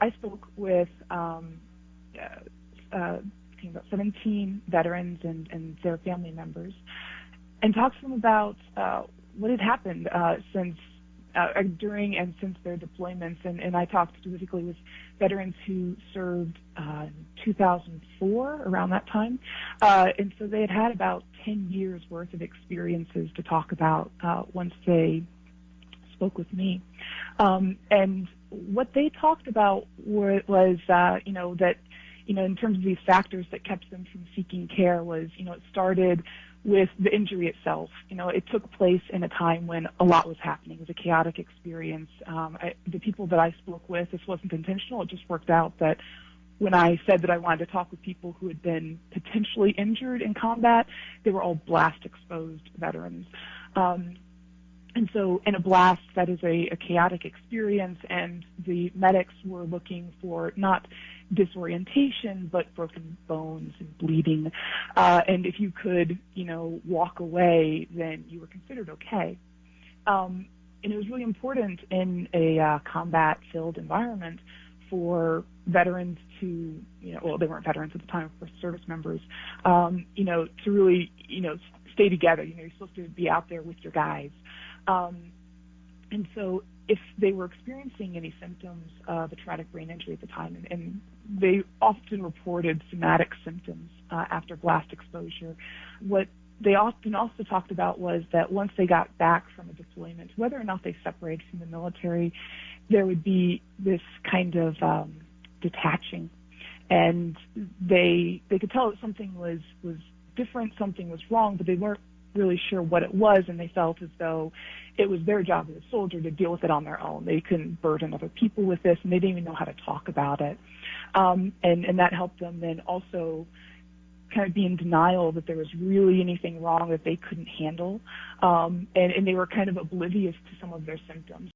I spoke with about 17 veterans and their family members, and talked to them about what had happened since during and since their deployments. And I talked specifically with veterans who served in 2004, around that time. And so they had about 10 years worth of experiences to talk about once they spoke with me. And what they talked about was that, in terms of these factors that kept them from seeking care was, it started with the injury itself. It took place in a time when a lot was happening. It was a chaotic experience. The people that I spoke with, this wasn't intentional. It just worked out that when I said that I wanted to talk with people who had been potentially injured in combat, they were all blast-exposed veterans. And so in a blast, that is a chaotic experience, and the medics were looking for not disorientation, but broken bones and bleeding. And if you could, walk away, then you were considered okay. And it was really important in a combat-filled environment for veterans to, they weren't veterans at the time, of course, service members, to really, stay together. You're supposed to be out there with your guys. And so if they were experiencing any symptoms of a traumatic brain injury at the time, and they often reported somatic symptoms after blast exposure, what they often also talked about was that once they got back from a deployment, whether or not they separated from the military, there would be this kind of detaching. And they could tell that something was different, something was wrong, but they weren't really sure what it was, and they felt as though it was their job as a soldier to deal with it on their own. They couldn't burden other people with this, and they didn't even know how to talk about it. And that helped them then also kind of be in denial that there was really anything wrong that they couldn't handle, and they were kind of oblivious to some of their symptoms.